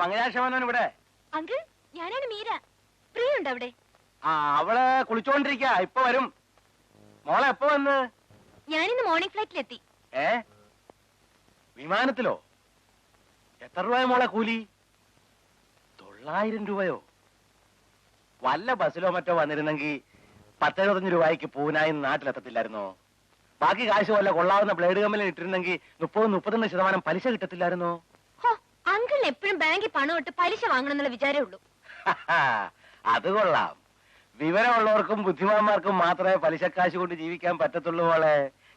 പങ്കജാക്ഷമനോൻ ഇവിടെ. അങ്കിൾ, ഞാനാണ് മീര. പ്രിയ ഉണ്ട് അവിടെ? ആ, അവള് കുളിച്ചോണ്ടിരിക്ക, ഇപ്പൊ വരും. മോളെ എപ്പോ വന്ന്? ഞാനിന്ന് മോർണിംഗ് ഫ്ലൈറ്റിലെത്തി. വിമാനത്തിലോ? എത്ര രൂപയോ മോളെ കൂലി? 900 രൂപയോ? വല്ല ബസ്സിലോ മറ്റോ വന്നിരുന്നെങ്കിൽ 10-25 രൂപയ്ക്ക് പൂനായി നാട്ടിലെത്തത്തില്ലായിരുന്നോ? ബാക്കി കാശ് വല്ല കൊള്ളാവുന്ന ബ്ലേഡ് കമ്പനിയിൽ ഇട്ടിരുന്നെങ്കിൽ 30-32% പലിശ കിട്ടത്തില്ലായിരുന്നോ? അങ്കിളിന് എപ്പോഴും ബാങ്കിൽ പണം ഇട്ട് പലിശ വാങ്ങണമെന്നുള്ള വിചാരമേ ഉള്ളൂ. അത് കൊള്ളാം. വിവരമുള്ളവർക്കും ബുദ്ധിമാന്മാർക്കും മാത്രമേ പലിശക്കാശ് കൊണ്ട് ജീവിക്കാൻ പറ്റത്തുള്ളൂ മോളെ.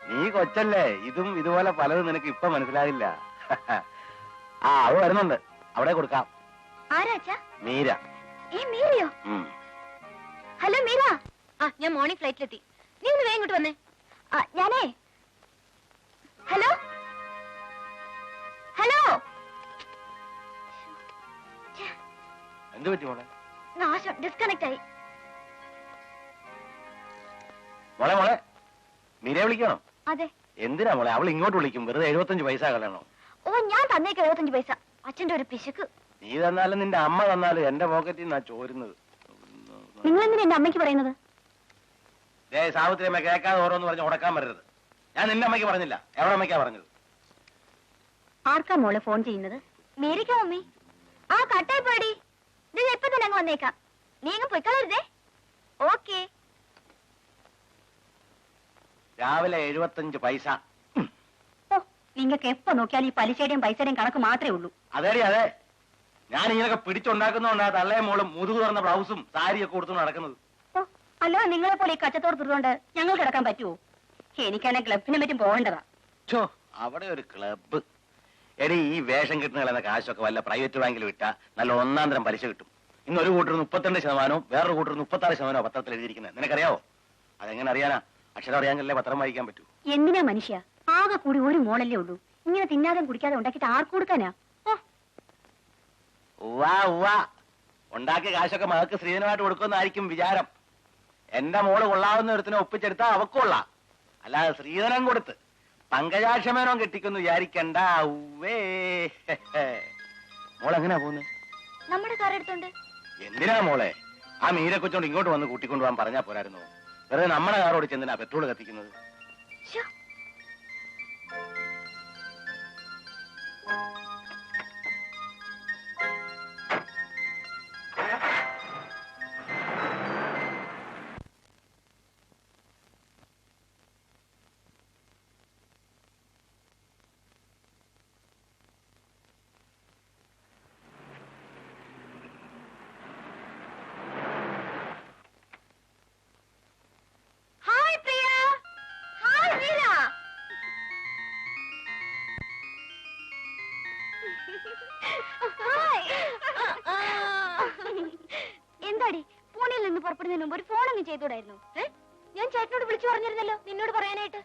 നീ കൊച്ചല്ലേ, ഇതും ഇതുപോലെ പലതും നിനക്ക് ഇപ്പൊ മനസ്സിലാകില്ല. ആ, അത് വരുന്നുണ്ട്, അവിടെ കൊടുക്കാം. ആരാച്ചാ? മീര. മീരയോ? ഹലോ മീര. ഞാൻ മോർണിംഗ് ഫ്ലൈറ്റിലെത്തി. നീ ഒന്ന് വേഗം ഇങ്ങോട്ട് വന്നേ. ഞാനേ ഹലോ ഹലോ. എന്ത് പറ്റി മോളെ? നാശം, ഡിസ്കണക്ട് ആയി. മോളെ മോളെ, മീരയെ വിളിക്കണോ? അതെ. എന്തിനാ മോളെ? അവൾ ഇങ്ങോട്ട് വിളിക്കും, വെറുതെ 75 പൈസ കളയണോ? ഓ, ഞാൻ തന്നേക്ക് 75 പൈസ. അച്ഛന്റെ ഒരു പിശുക്ക്. നീ തന്നാലും നിന്റെ അമ്മ തന്നാലും എന്റെ പോക്കറ്റിൽ നിന്നാ ചോരുന്നത്. നിങ്ങൾ എന്തിനാ എന്റെ അമ്മയ്ക്ക് പറയുന്നത്? സാവിത്രി അമ്മ കേൾക്കാതെ ഓരോന്ന് പറഞ്ഞ് ഉടക്കാൻ വരരുത്. ഞാൻ നിന്റെ അമ്മയ്ക്ക് പറഞ്ഞില്ല, എവിടെ അമ്മയ്ക്കാ പറഞ്ഞത്? ആർക്കാ മോളെ ഫോൺ ചെയ്യുന്നത്? മീരയ്ക്കോ മമ്മി? കട്ടായി പോടി. ഇത് എപ്പോ തന്നെ അങ്ങ് വന്നേക്കാം. നീ അങ്ങ് പൊയ്ക്കളരുതേ. ഓക്കെ. രാവിലെ 75 പൈസ. നിങ്ങൾക്ക് എപ്പോ നോക്കിയാലും ഈ പലിശയുടെയും പൈസയുടെയും കണക്ക് മാത്രമേ ഉള്ളൂ. അതേടി അതെ. ഞാൻ ഇങ്ങനൊക്കെ പിടിച്ചുണ്ടാക്കുന്നോണ്ടാ തള്ളേ മോളും മുതുകു തുറന്ന ബ്ലൗസും സാരിയൊക്കെ കൊടുത്തു നടക്കുന്നത്. അല്ലോ, നിങ്ങളെ പോലെ ഈ കച്ചത്തോട് തീർന്നുകൊണ്ട് ഞങ്ങൾ കിടക്കാൻ പറ്റുമോ? എനിക്കാണെ ക്ലബിനെ പറ്റും പോകേണ്ടതാ. അവിടെ ഒരു ക്ലബ്ബ്. എടി, ഈ വേഷം കിട്ടുന്ന കാശൊക്കെ വല്ല പ്രൈവറ്റ് ബാങ്കിൽ വിട്ടാ നല്ല 1-ാം തരം പലിശ കിട്ടും. ഇന്ന് ഒരു കൂട്ടർ 32%, വേറൊരു കൂട്ടർ 36% പത്രത്തിൽ എഴുതിയിരിക്കുന്നത്. നിനക്കറിയാവോ? അതെങ്ങനെ അറിയാനാ? അക്ഷരം അറിയാമെങ്കിലേ പത്രം വായിക്കാൻ പറ്റൂ. എന്തിനാ മനുഷ്യ, ആകെ കൂടി ഒരു മോളല്ലേ ഉള്ളൂ. ഇങ്ങനെ തിന്നാതെ കുടിക്കാതെ ഉണ്ടാക്കിയിട്ട് ആർക്ക് കൊടുക്കാനാ? ഉണ്ടാക്കിയ കാശൊക്കെ മകൾക്ക് സ്ത്രീധനമായിട്ട് കൊടുക്കുമെന്നായിരിക്കും വിചാരം. എന്റെ മോള് കൊള്ളാവുന്ന ഒരുത്തിനെ ഒപ്പിച്ചെടുത്താ അവക്കൊള്ളാം. അല്ലാതെ സ്ത്രീധനം കൊടുത്ത് പങ്കജാക്ഷമേനോ കെട്ടിക്കൊന്ന് വിചാരിക്കണ്ട. മോളെങ്ങനെയാ പോകുന്നത്? നമ്മുടെ കാർ എടുത്തോണ്ട്. എന്തിനാ മോളെ ആ മീരെ കൊച്ചോണ്ട് ഇങ്ങോട്ട് വന്ന് കൂട്ടിക്കൊണ്ടുപോകാൻ പറഞ്ഞാ പോരായിരുന്നു? വെറുതെ നമ്മുടെ കാർ ഓടിച്ച് എന്തിനാ പെട്രോൾ കത്തിക്കുന്നത്? എന്താടി, പൂനെയിൽ നിന്ന് പുറപ്പെടുന്നതിന് മുമ്പ് ഒരു ഫോണൊന്നും ചെയ്തൂടായിരുന്നു? ഞാൻ ചേട്ടനോട് വിളിച്ചു പറഞ്ഞിരുന്നല്ലോ നിന്നോട് പറയാനായിട്ട്.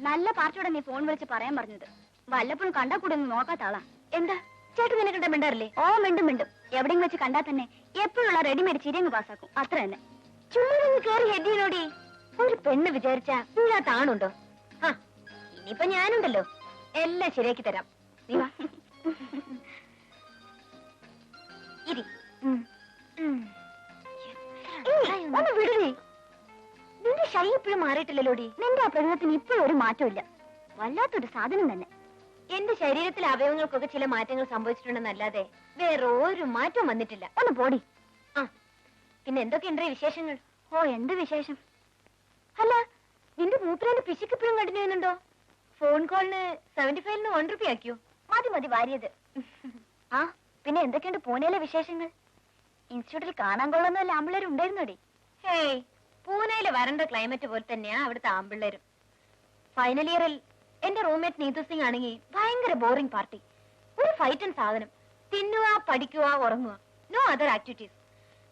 നല്ല പാർട്ടിയോടെ നീ ഫോൺ വിളിച്ച് പറയാൻ പറഞ്ഞത്. വല്ലപ്പോഴും കണ്ടാ കൂടെ ഒന്ന് നോക്കാത്ത ആളാ. എന്താ ചേട്ടൻ നിന്നെ കണ്ട മിണ്ടാറില്ലേ? ഓ, മിണ്ടും. എവിടെയും വെച്ച് കണ്ടാ തന്നെ എപ്പോഴുള്ള റെഡിമെയ്ഡ് ചിരിയങ്ങ് പാസ്സാക്കും, അത്ര തന്നെ. ചുമ്മാ കേറി ഹെഡിനോടി. ഒരു പെണ്ണ് വിചാരിച്ചാ ഇല്ലാത്ത ആണുണ്ടോ? ഇനിയിപ്പൊ ഞാനുണ്ടല്ലോ, എല്ലാം ശരിയാക്കി തരാം. നീ വാ. ഇരി. ഒന്ന് വിടണേ. നിന്റെ ഷൈ ഇപ്പോഴും മാറിയിട്ടില്ലല്ലോടി. നിന്റെ ആ പ്രകൃതത്തിന് ഇപ്പോഴും ഒരു മാറ്റമില്ല. വല്ലാത്തൊരു സാധനം തന്നെ. എന്റെ ശരീരത്തിലെ അവയവങ്ങൾക്കൊക്കെ ചില മാറ്റങ്ങൾ സംഭവിച്ചിട്ടുണ്ടെന്നല്ലാതെ വേറെ ഒരു മാറ്റവും വന്നിട്ടില്ല. ഒന്ന് പോടി. പിന്നെ എന്തൊക്കെയുണ്ട് വിശേഷങ്ങൾ? ഓ, എന്ത് വിശേഷം? അല്ല, നിന്റെ മൂത്രേന്റെ പിശുക്ക് ഇപ്പോഴും കണ്ടിന്യൂ ചെയ്യുന്നുണ്ടോ? ഫോൺ കോളിന് 75-ന് 1 രൂപ ആക്കിയോ? മതി വാരിയത്. പിന്നെ എന്തൊക്കെയുണ്ട് പൂനെയിലെ വിശേഷങ്ങൾ? ഇൻസ്റ്റിറ്റ്യൂട്ടിൽ കാണാൻ കൊള്ളുന്ന ആമ്പിള്ളേർ ഉണ്ടായിരുന്നോടി? ഹേയ്, പൂനെയിലെ വരണ്ട ക്ലൈമറ്റ് പോലെ തന്നെയാ അവിടുത്തെ ആമ്പിള്ളേരും. ഫൈനൽ ഇയറിൽ എന്റെ റൂംമേറ്റ് നീതു സിംഗ് ആണെങ്കിൽ ഭയങ്കര ബോറിംഗ് പാർട്ടി. ഒരു ഫൈറ്റൻ സാധനം. തിന്നുക, പഠിക്കുക, ഉറങ്ങുക, നോ അതർ ആക്ടിവിറ്റീസ്.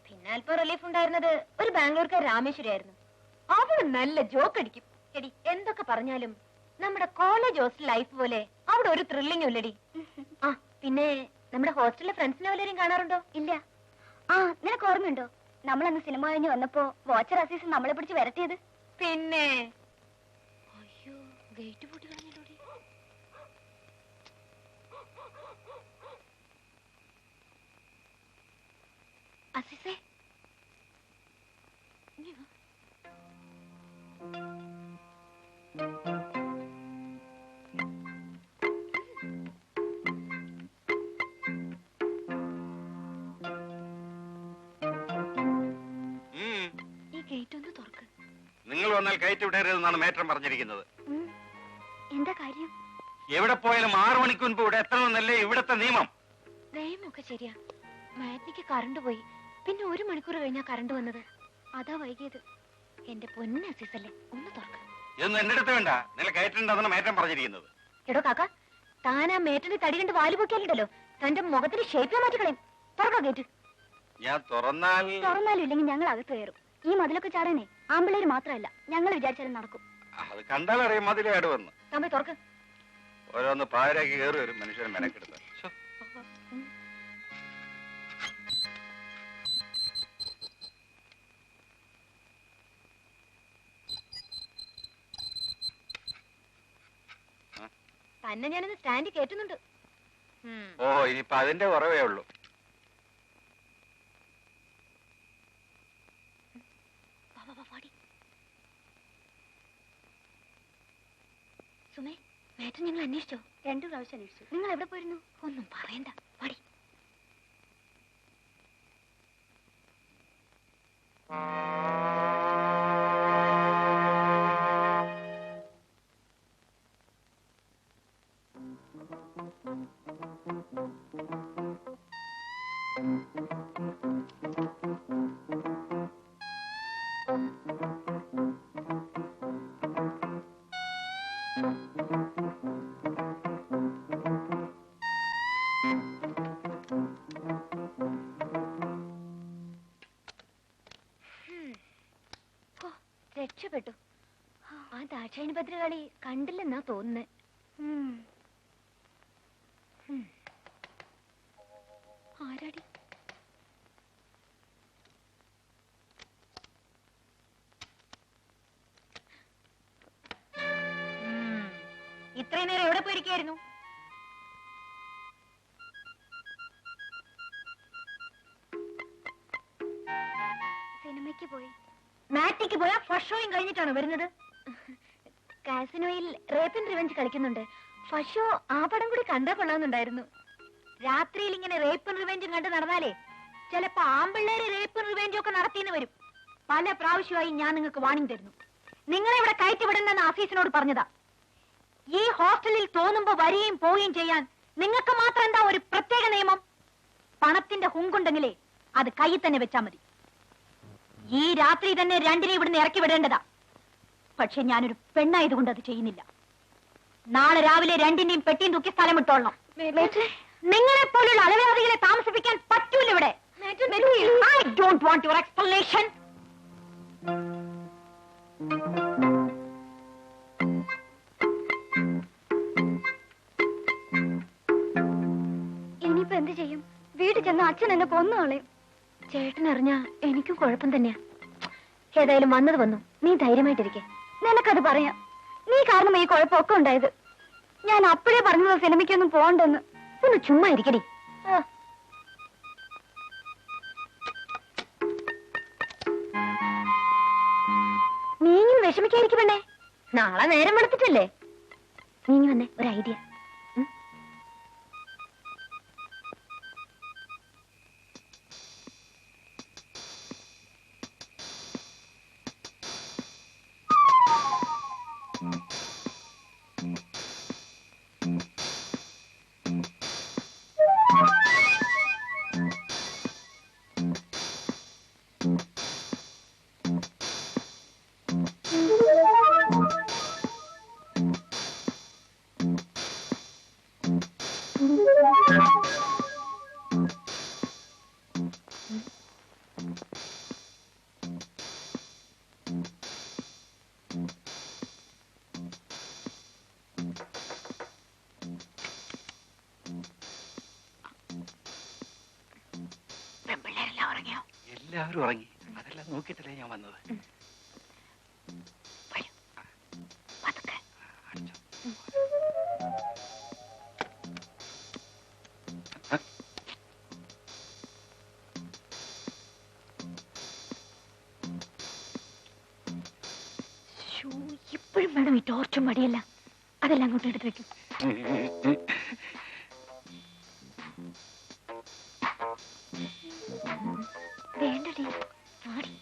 പിന്നെ അല്പം റിലീഫ് ഉണ്ടായിരുന്നത് ഒരു ബാംഗ്ലൂർക്കാർ രാമേശ്വരി ആയിരുന്നു. അവള് നല്ല ജോക്ക് അടിക്കും. എടി, എന്തൊക്കെ പറഞ്ഞാലും നമ്മുടെ കോളേജ് ഹോസ്റ്റൽ ലൈഫ് പോലെ അവിടെ ഒരു ത്രില്ലിംഗും ഇല്ലടി. പിന്നെ നമ്മുടെ ഹോസ്റ്റലിലെ ഫ്രണ്ട്സിനെ വല്ലവരും കാണാറുണ്ടോ? ഇല്ല. നിനക്ക് ഓർമ്മയുണ്ടോ നമ്മളന്ന് സിനിമ കഴിഞ്ഞ് വന്നപ്പോ വാച്ചർ അസീസ് നമ്മളെ പിടിച്ച് വരട്ടിയത്? പിന്നെ അയ്യോ, ഗേറ്റ് പൂട്ടി കളഞ്ഞിട്ടോടി. അസിസേ, ഇങ്ങ് വാ. ഈ ഗേറ്റ് ഒന്ന് തുറക്ക്. നിങ്ങൾ വന്നാൽ കയറ്റി വിടരുതെന്നാണ് മേറ്റം പറഞ്ഞിരിക്കുന്നത്. എന്താ കാര്യം? എവിടെ പോയാലും 6 മണിക്കൂർ മുമ്പ് ഇവിടെ എത്തണമെന്നല്ലേ ഇവിടത്തെ നിയമം. നിയമമൊക്കെ ശരിയാ. മാറ്റിക്ക് കറണ്ട് പോയി, പിന്നെ 1 മണിക്കൂർ കഴിഞ്ഞാ കറണ്ട് വന്നത്. അതാ വൈകിയത്. എന്റെ പൊന്ന അസീസല്ലേ, ഒന്ന് തുറക്ക്. ഇതൊന്നും എന്റെ അടുത്ത് വേണ്ട. നിങ്ങൾ കയറ്റുണ്ടെന്നാണ് മേറ്റം പറഞ്ഞിരിക്കുന്നത്. എടോ കാക്ക, താൻ ആ മേറ്റിന്റെ തടി കണ്ട് വാല് പൊക്കിയാലുണ്ടല്ലോ, തന്റെ മുഖത്തിന് ഷേപ്പ് മാറ്റിക്കളയും. തുറക്കാ ഗേറ്റ്. ഞാൻ തുറന്നാലും ഇല്ലെങ്കിൽ ഞങ്ങൾ അകത്ത് കയറും. ഈ മതിലൊക്കെ ചാടാനേ ആമ്പിള്ളേര് മാത്രമല്ല, ഞങ്ങൾ വിചാരിച്ചാലും നടക്കും. അത് കണ്ടാലറിയാം മതിലേട് വന്ന്. തമ്പി തുറക്ക്. ഓരോന്ന് പാരാക്കി കയറി വരും മനുഷ്യൻ മെനക്കെടുത്ത. തന്നെ ഞാനിന്ന് സ്റ്റാൻഡ് കേറ്റുന്നുണ്ട്. ഓ, ഇനിയിപ്പൊ അതിന്റെ കുറവേ ഉള്ളൂ. സുമേ, മേറ്റൻ നിങ്ങൾ അന്വേഷിച്ചോ? 2 പ്രാവശ്യം അന്വേഷിച്ചു. നിങ്ങൾ എവിടെ പോയിരുന്നു? ഒന്നും പറയണ്ട, പാടി. രക്ഷപ്പെട്ടു. ആ ദാക്ഷായണി ഭദ്രകാളി കണ്ടില്ലെന്നാ തോന്നുന്നേ. ആരാടി? ഇത്രയും നേരം എവിടെ പോയിരിക്കായിരുന്നു? സിനിമയ്ക്ക് പോയി. മാറ്റിക്ക് പോയാ ഫസ്റ്റ് ഷോയും കഴിഞ്ഞിട്ടാണോ വരുന്നത്? കാസിനോയിൽ റേപ്പ് ആൻഡ് റിവെഞ്ച് കളിക്കുന്നുണ്ട്. ഫസ്റ്റ് ഷോ ആ പടം കൂടി കണ്ടാ കൊള്ളാന്നുണ്ടായിരുന്നു. രാത്രിയിൽ ഇങ്ങനെ റേപ്പ് ആൻഡ് റിവെഞ്ചും കണ്ട് നടന്നാലേ ചിലപ്പോ ആമ്പിള്ളേര് റേപ്പ് ആൻഡ് റിവെഞ്ചും ഒക്കെ നടത്തിയെന്ന് വരും. പല പ്രാവശ്യമായി ഞാൻ നിങ്ങൾക്ക് വാണിംഗ് തരുന്നു. നിങ്ങളെ ഇവിടെ കയറ്റിവിടണമെന്ന് ആഫീസിനോട് പറഞ്ഞതാ. ഈ ഹോസ്റ്റലിൽ തോന്നുമ്പോ വരികയും പോവുകയും ചെയ്യാൻ നിങ്ങൾക്ക് മാത്രം എന്താ ഒരു പ്രത്യേക നിയമം? പണത്തിന്റെ ഹുങ്കുണ്ടെങ്കിലേ അത് കയ്യിൽ തന്നെ വെച്ചാ മതി. ഈ രാത്രി തന്നെ 2 ഇവിടുന്ന് ഇറക്കി വിടേണ്ടതാ. പക്ഷെ ഞാനൊരു പെണ്ണായതുകൊണ്ട് അത് ചെയ്യുന്നില്ല. നാളെ രാവിലെ 2 പെട്ടിയും തൂക്കി സ്ഥലം വിട്ടോളണം. നിങ്ങളെ പോലുള്ള അലവലാദികളെ താമസിപ്പിക്കാൻ പറ്റൂല ഇവിടെ. I don't want your explanation. ഇനിയിപ്പോ എന്ത് ചെയ്യും? വീട്ടിൽ ചെന്ന് അച്ഛൻ എന്നെ കൊന്നുകളയും. ചേട്ടനറിഞ്ഞാ എനിക്കും കുഴപ്പം തന്നെയാ. ഏതായാലും വന്നത് വന്നു. നീ ധൈര്യമായിട്ടിരിക്കെ. നിനക്കത് പറയാം. നീ കാരണം ഈ കുഴപ്പമൊക്കെ ഉണ്ടായത്. ഞാൻ അപ്പോഴേ പറഞ്ഞത് സിനിമയ്ക്കൊന്നും പോകണ്ടെന്ന്. ഒന്ന് ചുമ്മാ ഇരിക്കടി. നീയും വിഷമിക്കായിരിക്കും പെണ്ണേ. നാളെ നേരം വെളുത്തിട്ടല്ലേ. നീങ്ങി വന്നേ, ഒരു ഐഡിയ. എല്ലാവരും ഉറങ്ങി. അതെല്ലാം നോക്കിയിട്ടല്ലേ ഞാൻ വന്നത്. എപ്പോഴും വേണം ഈ ടോർച്ചും മടിയല്ല. അതെല്ലാം അങ്ങോട്ട് എടുത്ത് വെക്കും. വേണ്ടടി, ആടി.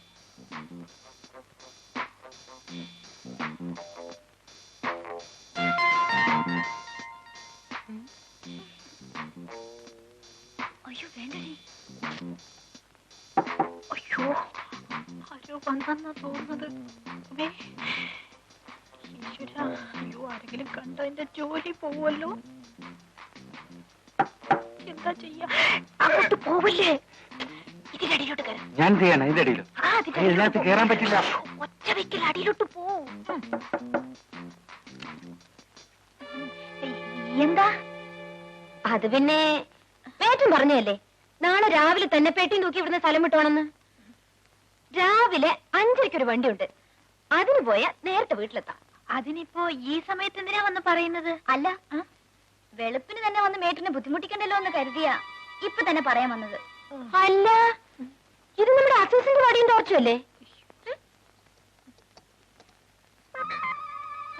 അയ്യോ വേണ്ടടി. അയ്യോ ആരോ വന്നെന്നാ തോന്നുന്നത്. അയ്യോ ആരെങ്കിലും കണ്ട എന്റെ ജോലി പോവല്ലോ. എന്താ ചെയ്യാ? അങ്ങോട്ട് പോവില്ലേ? ഇതിന്റെ അടിയിലോട്ട് കയറാം. ഞാൻ ചെയ്യണം ഇതിന്റെ അടിയിലോ? ഇതിനകത്ത് കയറാൻ പറ്റില്ല. ഒറ്റ വെക്കൽ അടിയിലോട്ട് പോ. എന്താ അത്? പിന്നെ പേറ്റും പറഞ്ഞല്ലേ നാളെ രാവിലെ തന്നെ പെട്ടിയും തൂക്കി ഇവിടുന്ന് സ്ഥലം വിട്ടോണെന്ന്. രാവിലെ 5:30 വണ്ടിയുണ്ട്. അതിന് പോയാ നേരത്തെ വീട്ടിലെത്താം. അതിനിപ്പോ ഈ സമയത്ത് എന്തിനാ വന്ന് പറയുന്നത്? അല്ല, വെളുപ്പിന് തന്നെ വന്ന് മേറ്റിനെ ബുദ്ധിമുട്ടിക്കണ്ടല്ലോ എന്ന് കരുതിയാ ഇപ്പൊ തന്നെ പറയാൻ വന്നത്. അല്ല, ഇത് നമ്മുടെ അസീസിന്റെ വടിയും ടോർച്ചുമല്ലേ?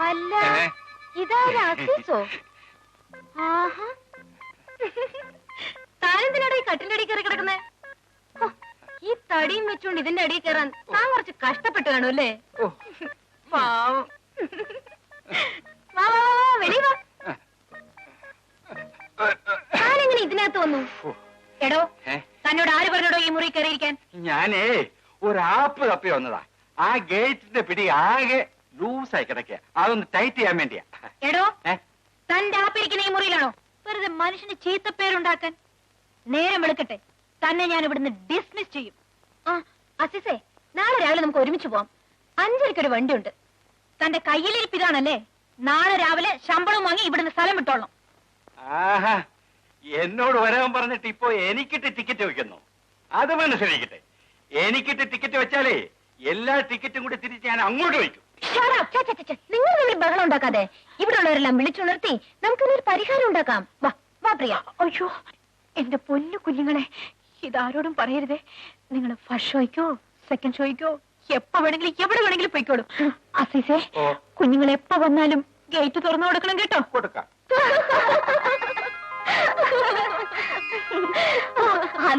അല്ല, ഇതാരാ അസീസോ? ആഹാ, താനെന്തിനാടാ ഈ കട്ടിന്റെ അടിയിൽ കയറി കിടക്കുന്നേ? ഈ തടിയും വെച്ചോണ്ട് ഇതിന്റെ അടിയിൽ കയറാൻ താൻ കുറച്ച് കഷ്ടപ്പെട്ട് കാണും അല്ലേ? പാവം. വാ വാ വാ, വെളി വാ. താനെങ്ങനെ ഇതിനകത്ത് വന്നു? എടോ, തന്നോട് ആര് പറഞ്ഞോടോ ഈ മുറി കയറിയിരിക്കാൻ? ഞാനേ ഒരു ആപ്പ് തപ്പി വന്നതാ. ആ ഗേറ്റിന്റെ പിടി ആകെ ലൂസായി കിടക്കുക. അതൊന്ന് ടൈറ്റ് ചെയ്യാൻ വേണ്ടിയാ. എടോ, തന്റെ ആപ്പിരിക്കുന്ന ഈ മുറിയിലാണോ വെറുതെ മനുഷ്യന് ചീത്തപ്പേരുണ്ടാക്കാൻ? നേരം വെളുക്കട്ടെ, തന്നെ ഞാൻ ഇവിടുന്ന് ഡിസ്മിസ് ചെയ്യും. ആ അസിസേ, നാളെ രാവിലെ നമുക്ക് ഒരുമിച്ച് പോവാം. 5:30 വണ്ടിയുണ്ട്. തന്റെ കയ്യിലിരിപ്പ് ഇതാണല്ലേ? നാളെ രാവിലെ ശമ്പളം വാങ്ങി ഇവിടുന്ന് സ്ഥലം വിട്ടോളണം. ആഹാ, എന്നോട് വരാൻ പറഞ്ഞിട്ട് ഇപ്പൊ എനിക്കിട്ട് ടിക്കറ്റ് വെക്കുന്നു. അത് മനസ്സിലാക്കട്ടെ. എനിക്കിട്ട് ടിക്കറ്റ് വെച്ചാലേ എല്ലാ ടിക്കറ്റും കൂടി തിരിച്ച് ഞാൻ അങ്ങോട്ട് വയ്ക്കും. നിങ്ങൾ തമ്മിൽ ബഹളം ഉണ്ടാക്കാതെ ഇവിടെ ഉള്ളവരെല്ലാം വിളിച്ചുണർത്തി നമുക്കിതൊരു പരിഹാരം ഉണ്ടാക്കാം. വാ വാ പ്രിയ. അയ്യോ എന്റെ പൊന്നു കുഞ്ഞുങ്ങളെ, ഇതാരോടും പറയരുതേ. നിങ്ങൾ ഫസ്റ്റ് ഷോയ്ക്കോ സെക്കൻഡ് ഷോയ്ക്കോ എപ്പോ വേണമെങ്കിലും എവിടെ വേണമെങ്കിലും പോയിക്കോളൂ. അസീസേ, കുഞ്ഞുങ്ങൾ എപ്പോ വന്നാലും ഗേറ്റ് തുറന്നു കൊടുക്കണം കേട്ടോ. കൊടുക്കാം.